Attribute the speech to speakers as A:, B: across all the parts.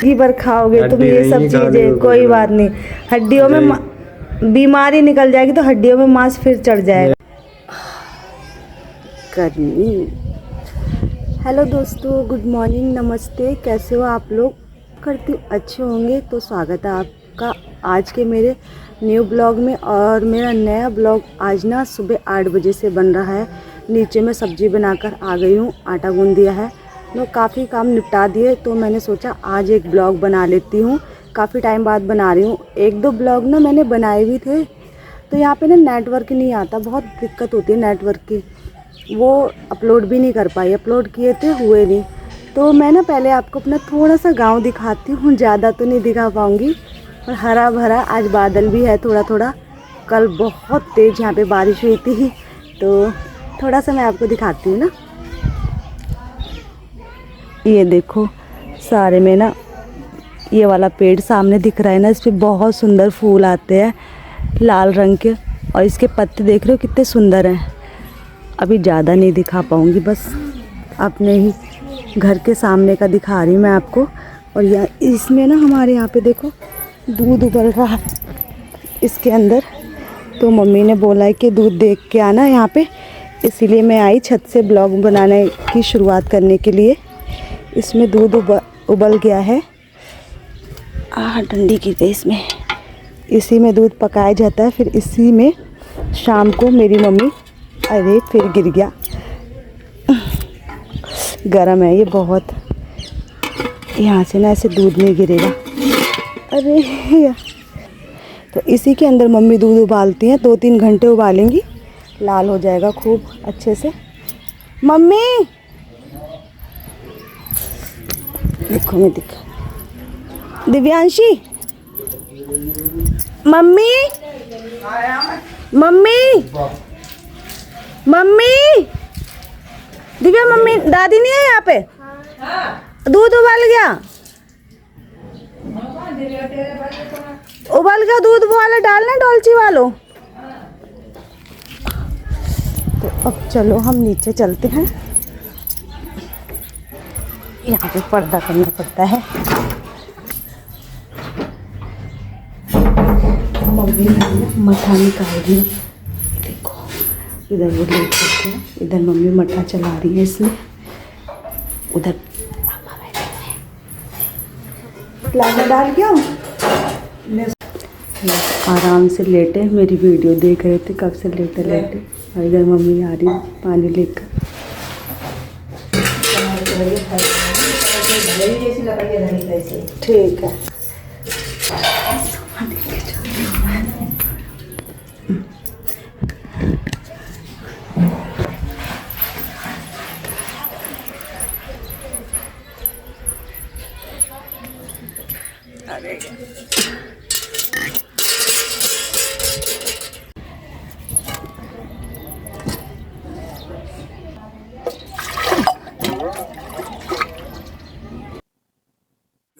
A: चुटकी पर खाओगे तुम ये सब चीजें, कोई बात नहीं। हड्डियों में बीमारी निकल जाएगी तो हड्डियों में मांस फिर चढ़ जाएगा। गर्मी। हेलो दोस्तों, गुड मॉर्निंग, नमस्ते। कैसे हो आप लोग? करती अच्छे होंगे। तो स्वागत है आपका आज के मेरे न्यू ब्लॉग में। और मेरा नया ब्लॉग आज ना सुबह 8 बजे से बन रहा है। नीचे मैं सब्जी बनाकर आ गई हूँ, आटा गूंद दिया है, मैं काफ़ी काम निपटा दिए। तो मैंने सोचा आज एक ब्लॉग बना लेती हूँ। काफ़ी टाइम बाद बना रही हूँ। एक दो ब्लॉग ना मैंने बनाए भी थे, तो यहाँ पे ना नेटवर्क नहीं आता, बहुत दिक्कत होती है नेटवर्क की। वो अपलोड भी नहीं कर पाई, अपलोड किए थे हुए नहीं। तो मैं ना पहले आपको अपना थोड़ा सा गांव दिखाती हूँ, ज़्यादा तो नहीं दिखा पाऊँगी। और हरा भरा आज बादल भी है थोड़ा थोड़ा। कल बहुत तेज़ यहाँ पे बारिश हुई थी, तो थोड़ा सा मैं आपको दिखाती हूँ ना। ये देखो सारे में ना ये वाला पेड़ सामने दिख रहा है ना, इस पर बहुत सुंदर फूल आते हैं लाल रंग के। और इसके पत्ते देख रहे हो कितने सुंदर हैं। अभी ज़्यादा नहीं दिखा पाऊँगी, बस अपने ही घर के सामने का दिखा रही हूँ मैं आपको। और यह इसमें ना हमारे यहाँ पे देखो दूध उबल रहा है इसके अंदर। तो मम्मी ने बोला है कि दूध देख के आना यहाँ पे, इसीलिए मैं आई छत से ब्लॉग बनाने की शुरुआत करने के लिए। इसमें दूध उबल गया है। डंडी गिर गई इसमें। इसी में दूध पकाया जाता है, फिर इसी में शाम को मेरी मम्मी, अरे फिर गिर गया, गरम है ये बहुत, यहाँ से ना ऐसे दूध नहीं गिरेगा। अरे यार, तो इसी के अंदर मम्मी दूध उबालती हैं, 2-3 घंटे उबालेंगी, लाल हो जाएगा खूब अच्छे से। मम्मी देखो, मैं दिखा, Divyanshi, mummy mummy mummy, Divya mummy, दादी नहीं है यहाँ पे? दूध उबल गया, उबल गया दूध, वो वाला डालना डोलची वालों। तो अब चलो हम नीचे चलते हैं, यहाँ पे पर्दा करना पड़ता है। मम्मी मठा निकाल रही है, देखो इधर वो लेट करते हैं, इधर मम्मी मठा चला रही है इसमें, उधर पापा बैठे हैं। प्लाजा डाल गया, आराम से लेटे मेरी वीडियो देख रहे थे, कब से लेटे लेटे। और इधर मम्मी आ रही है पानी लेकर। ठीक है,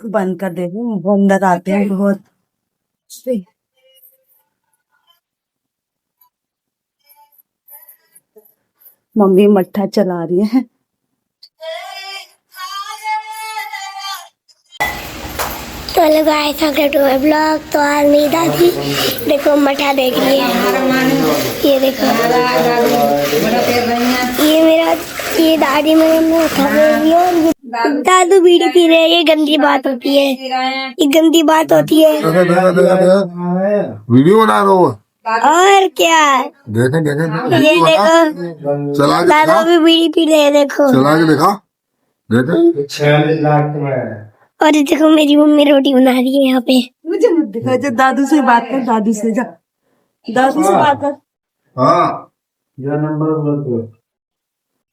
A: बंद कर दे, बंदर आते हैं बहुत। मम्मी मट्ठा चला रही है।
B: तो hello guys, welcome to my blog. तो आज मेरी दादी देखो मठा देख रही है, ये देखो, ये दादी मेरे मठा दे रही है। दादू बीड़ी पी रहे हैं, ये गंदी बात होती है, ये गंदी बात होती है।
C: वीडियो बना रहा हूँ
B: और क्या,
C: देखें
B: ये देखो
C: चला के
B: दादा भी बीड़ी पी रहे हैं, देखो
C: चला के देखा देखें।
B: और ये देखो मेरी मम्मी रोटी बना रही है यहाँ पे।
A: मुझे मत दिखा, जो दादू से बात कर, दादू से जा, दादू से बात कर।
C: हाँ, यह नंबर।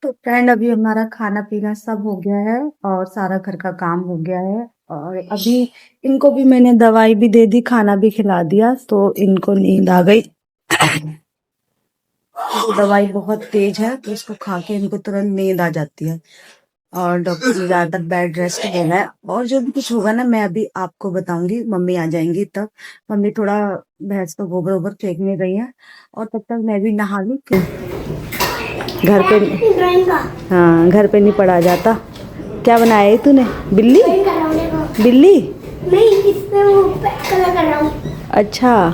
A: तो फ्रेंड अभी हमारा खाना पीना सब हो गया है और सारा घर का काम हो गया है। और अभी इनको भी मैंने दवाई भी दे दी, खाना भी खिला दिया, तो इनको नींद आ गई। दवाई बहुत तेज है, तो इसको खा के इनको तुरंत नींद आ जाती है। और डॉक्टर ज्यादा बेड रेस्ट देना है। और जो भी कुछ होगा ना मैं अभी आपको बताऊंगी, मम्मी आ जाएंगी तब। मम्मी थोड़ा भैंस को गोबर वोबर फेंकने गई है, और तब तक मैं भी नहा लूं। घर पे, हाँ घर पे नहीं पढ़ा जाता। क्या बनाया है तूने? बिल्ली? बिल्ली?
B: नहीं, इसमें वो कलर कर रहा हूँ।
A: अच्छा,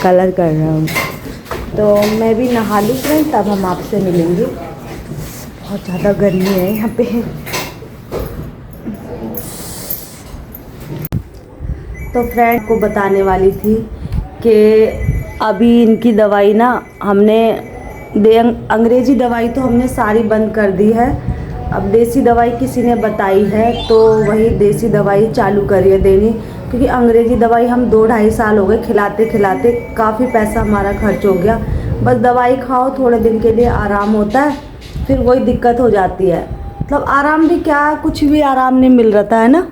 A: कलर कर रहा हूँ। तो मैं भी नहा लूँ फ्रेंड, तब हम आपसे मिलेंगे। बहुत ज़्यादा गर्मी है यहाँ पे। तो फ्रेंड को बताने वाली थी कि अभी इनकी दवाई ना हमने अंग्रेज़ी दवाई तो हमने सारी बंद कर दी है। अब देसी दवाई किसी ने बताई है तो वही देसी दवाई चालू करी है देनी, क्योंकि अंग्रेज़ी दवाई हम 2-2.5 साल हो गए खिलाते खिलाते, काफ़ी पैसा हमारा खर्च हो गया। बस दवाई खाओ, थोड़े दिन के लिए आराम होता है, फिर वही दिक्कत हो जाती है। मतलब आराम भी क्या, कुछ भी आराम नहीं मिल रहा है ना,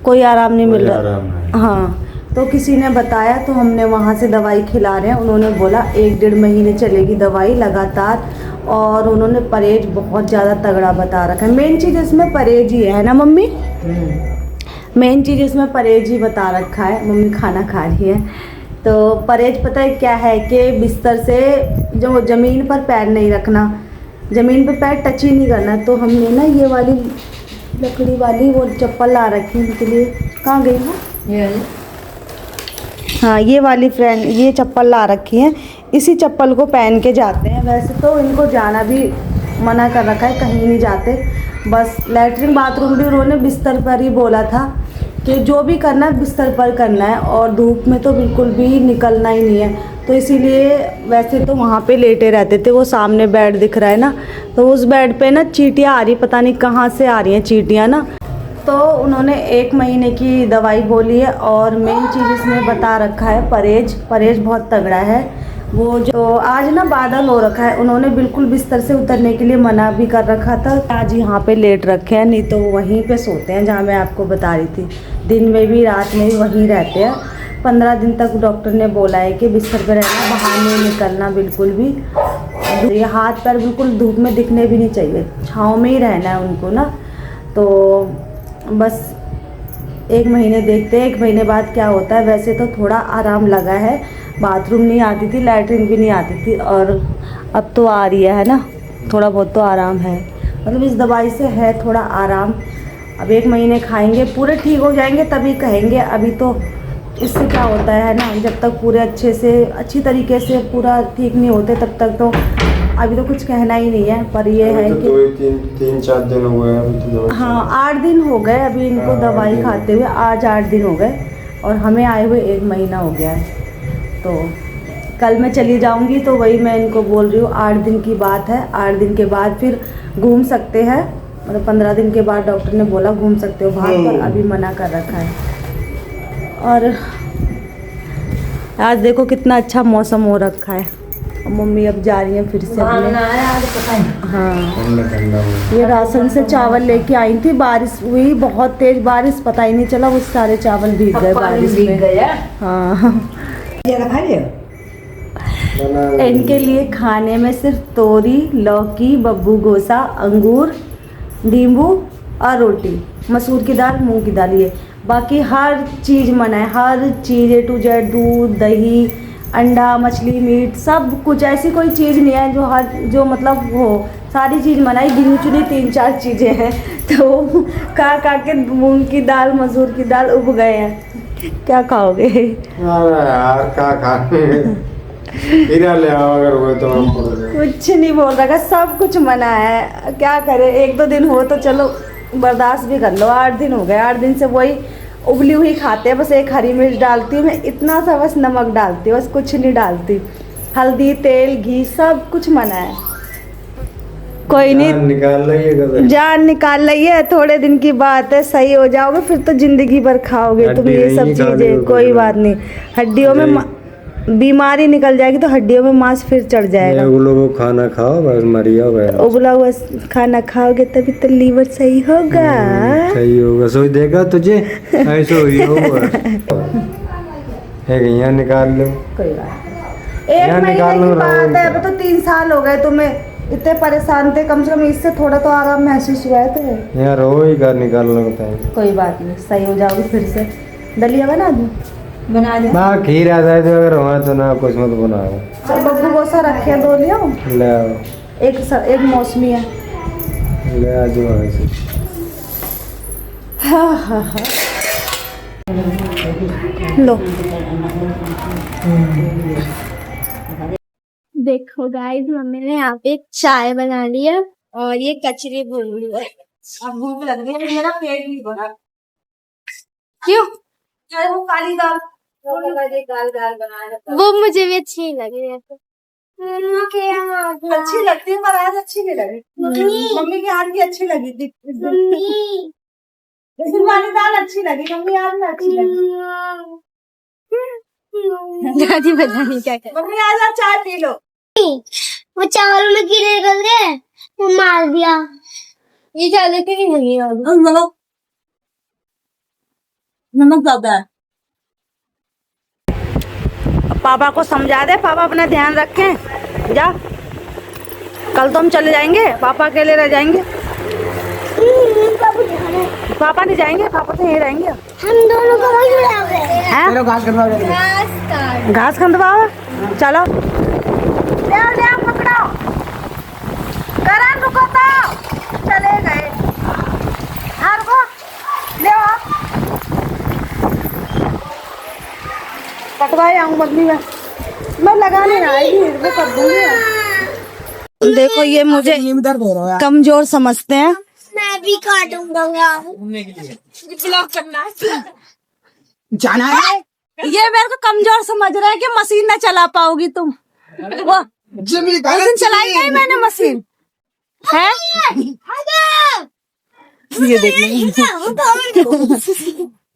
A: कोई आराम नहीं मिल रहा। हाँ, तो किसी ने बताया तो हमने वहाँ से दवाई खिला रहे हैं। उन्होंने बोला 1-1.5 महीने चलेगी दवाई लगातार, और उन्होंने परहेज बहुत ज़्यादा तगड़ा बता रखा है। मेन चीज़ इसमें परहेज ही है ना मम्मी? मेन चीज़ इसमें परहेज ही बता रखा है। मम्मी खाना खा रही है। तो परहेज पता है क्या है कि बिस्तर से जो ज़मीन पर पैर नहीं रखना, ज़मीन पर पैर टच ही नहीं करना। तो हमने ना ये वाली लकड़ी वाली वो चप्पल ला रखी इनके लिए। कहाँ गई है? हाँ, ये वाली फ्रेंड ये चप्पल ला रखी है, इसी चप्पल को पहन के जाते हैं। वैसे तो इनको जाना भी मना कर रखा है, कहीं नहीं जाते। बस लैट्रिन बाथरूम भी उन्होंने बिस्तर पर ही बोला था कि जो भी करना है बिस्तर पर करना है, और धूप में तो बिल्कुल भी निकलना ही नहीं है। तो इसीलिए वैसे तो वहाँ पे लेटे रहते थे, वो सामने बेड दिख रहा है ना, तो उस बेड पे ना चींटियाँ आ रही, पता नहीं कहाँ से आ रही हैं चींटियाँ ना। तो उन्होंने 1 महीने की दवाई बोली है, और मेन चीज़ इसमें बता रखा है परहेज बहुत तगड़ा है। वो जो आज ना बादल हो रखा है, उन्होंने बिल्कुल बिस्तर से उतरने के लिए मना भी कर रखा था। आज यहाँ पे लेट रखे हैं, नहीं तो वहीं पे सोते हैं जहाँ मैं आपको बता रही थी। दिन में भी रात में भी वहीं रहते हैं। 15 दिन तक डॉक्टर ने बोला है कि बिस्तर पर रहना, बाहर नहीं निकलना बिल्कुल भी। ये हाथ पैर बिल्कुल धूप में दिखने भी नहीं चाहिए, छाँव में ही रहना है उनको ना। तो बस 1 महीने देखते हैं, 1 महीने बाद क्या होता है। वैसे तो थोड़ा आराम लगा है, बाथरूम नहीं आती थी, लैट्रिन भी नहीं आती थी, और अब तो आ रही है ना, थोड़ा बहुत तो आराम है। मतलब इस दवाई से है थोड़ा आराम। अब 1 महीने खाएंगे, पूरे ठीक हो जाएंगे तभी कहेंगे। अभी तो इससे क्या होता है ना, जब तक पूरे अच्छी तरीके से पूरा ठीक नहीं होते तब तक तो अभी तो कुछ कहना ही नहीं है। पर ये है कि
C: 3-4 दिन हो गए।
A: हाँ, 8 दिन हो गए अभी इनको दवाई खाते हुए, आज 8 दिन हो गए, और हमें आए हुए 1 महीना हो गया है। तो कल मैं चली जाऊंगी, तो वही मैं इनको बोल रही हूँ 8 दिन की बात है। 8 दिन के बाद फिर घूम सकते हैं, मतलब 15 दिन के बाद डॉक्टर ने बोला घूम सकते हो बाहर, पर अभी मना कर रखा है। और आज देखो कितना अच्छा मौसम हो रखा है। मम्मी अब जा रही हैं फिर से अपने। हाँ, ये राशन से चावल लेके आई थी, बारिश हुई बहुत तेज बारिश, पता ही नहीं चला, वो सारे चावल भीग गए बारिश में। हाँ, इनके लिए खाने में सिर्फ तोरी, लौकी, बब्बू गोसा, अंगूर, नींबू और रोटी, मसूर की दाल, मूंग की दाल, ये बाकी हर चीज़ मना है। हर चीज़ A to Z, दूध, दही, अंडा, मछली, मीट, सब कुछ। ऐसी कोई चीज़ नहीं है जो मतलब हो, सारी चीज़ मनाई। गिनी चुनी 3-4 चीज़ें हैं। तो खा के मूंग की दाल, मसूर की दाल उब गए हैं। क्या खाओगे?
C: अरे यार क्या खाने हीरा ले आओ, अगर हुए तो हम
A: कुछ नहीं बोल रहा, सब कुछ मना है। क्या करें, 1-2 दिन हो तो चलो बर्दाश्त भी कर लो। 8 दिन हो गए, 8 दिन से वही उबली हुई खाते हैं। बस एक हरी मिर्च डालती हूँ मैं, इतना सा बस नमक डालती हूँ, बस कुछ नहीं डालती। हल्दी, तेल, घी सब कुछ मना है। कोई नहीं, जान निकाल लिये, थोड़े दिन की बात है, सही हो जाओगे फिर तो जिंदगी भर खाओगे तुम ये सब चीजें। कोई बात नहीं, हड्डियों में बीमारी निकल जाएगी तो हड्डियों में मांस फिर चढ़ जाएगा।
C: उबला हुआ खाना खाओ, बस मरिया होगा।
A: उबला हुआ खाना खाओगे तभी तो लीवर सही होगा।
C: सही होगा, सोच देगा तुझे ऐसे ही होगा। एक यहाँ निकाल लो,
A: कोई बात नहीं, 1 महीने की बात है। अब तो 3 साल हो गए तुम्हें, इतने परेशान थे, कम से कम इससे थोड़ा तो आराम महसूस हुआ है तो
C: यार हो ही कर निकालना होता है।
A: कोई बात नहीं, सही हो जाओगे फिर से। दलिया बना दूं? बना दे
C: ना, खीर आता है तो अगर हुआ तो ना कुछ मत बनाओ।
A: चल बब्बू गोसा रखे 2 ले आओ,
C: ले आओ,
A: एक मौसमी है,
C: ले आ जाओ ऐसे।
A: हाँ हाँ हाँ। लो
B: देखो गाइस, मम्मी ने यहाँ पे चाय बना ली है और ये कचरी भून ली है।
A: अब भूख लग रही है, मेरा पेट नहीं भरा। क्यों? अरे वो काली दाल दाल बना रहा।
B: वो मुझे भी अच्छी नहीं लगी है।
A: अच्छी लगती है पर आज अच्छी नहीं लगी। मम्मी के हाथ की अच्छी लगी थी। लेकिन वाली दाल अच्छी लगी, मम्मी आज में अच्छी लगी।
B: दादी पता नहीं क्या कर।
A: मम्मी आज आप चाय पी लो।
B: वो चावल में कीड़े निकल गए, वो मार दिया। ये चाय लेके नहीं लगी
A: नमक ज्यादा है। पापा को समझा दे, पापा अपना ध्यान रखें। जा, कल तो हम चले जाएंगे, पापा अकेले रह जाएंगे। पापा नहीं जाएंगे, पापा तो यहीं रहेंगे।
B: हम दोनों को वहीं उड़ाओगे।
A: घास खंदवाओ, चलो। ले पकड़ो, करण रुको तो, चले गए। हाँ रुको, ले आओ। कटवाए आऊँ बदली में, मैं लगाने आएगी, वो कर दूंगी। देखो ये मुझे कमजोर समझते हैं।
B: मैं भी काटूंगा ब्लॉक करना
D: जाना है।
A: ये मेरे को कमजोर समझ रहे हैं कि मशीन न चला पाओगी तुम। वो मशीन चलाई नहीं मैंने, मशीन है। ये देख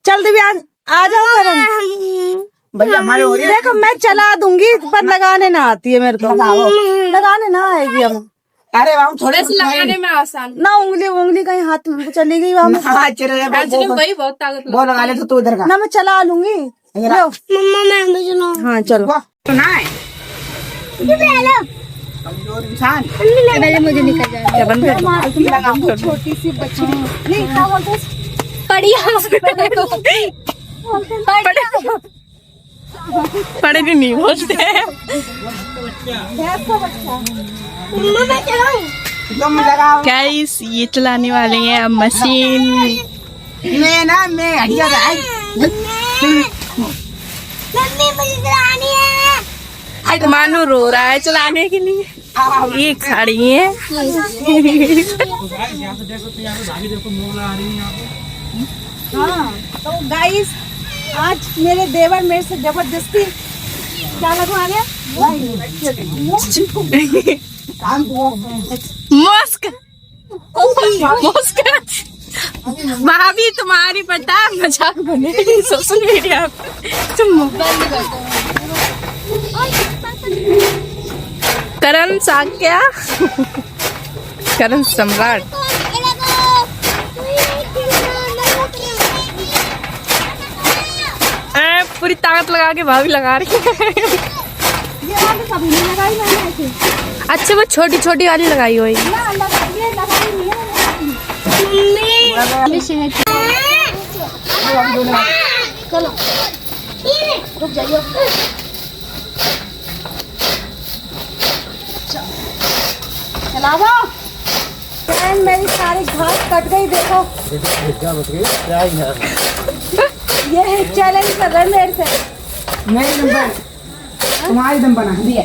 A: चल दिव्या, आ जाओ करण।
D: भैया हमारे हो रही है।
A: देखो मैं चला दूंगी पर लगाने ना आती है मेरे को। लगाने ना आएगी हम।
D: अरे हम थोड़े से
E: लगाने में आसान
A: ना उंगली कहीं हाथ में चली गई वहाँ।
E: वही बहुत ताकत
D: वो लगा ले तो तू इधर का
A: ना मैं चला लूंगी। लो
B: मम्मा मैं भी सुनो।
A: हाँ चलो।
D: सुना है
B: हेलो
D: कमजोर इंसान
B: पहले मुझे निकल जाए।
A: बंद कर। छोटी सी बच्ची नहीं, क्या बोलते
E: पड़े भी नहीं बोलते।
B: मम्मा मैं चलाऊं?
D: तुम लगाओ।
E: गाइस ये चलाने वाले हैं अब मशीन।
D: मैं हटिया रहा
B: मम्मी मुझे चलानी है।
E: मानो रो रहा है चलाने के लिए। ये खड़ी है।
A: तो गाइस आज मेरे देवर मेरे से जबरदस्ती क्या लगवा गया,
E: मस्क भाभी तुम्हारी पता है मजाक बने सोशल मीडिया पे। तुम करण साक्या, करण सम्राट। पूरी ताकत लगा के भाभी लगा रही है। अच्छा वो छोटी छोटी वाली लगाई हुई।
A: रुक जाइए। चलाओ। मेरी सारी घास कट गई, देखो। ये चैलेंज कर रहे हैं मेरे से।
D: नहीं नंबर तुम्हारी दम बना दिया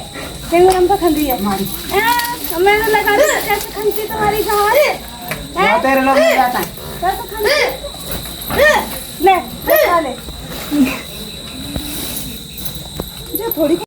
A: तेरे नंबर खंदी है मैंने लगा दी कैसे खंदी तुम्हारी हमारे
D: तेरे लोग मिल जाता है।
A: ले खा ले जो थोड़ी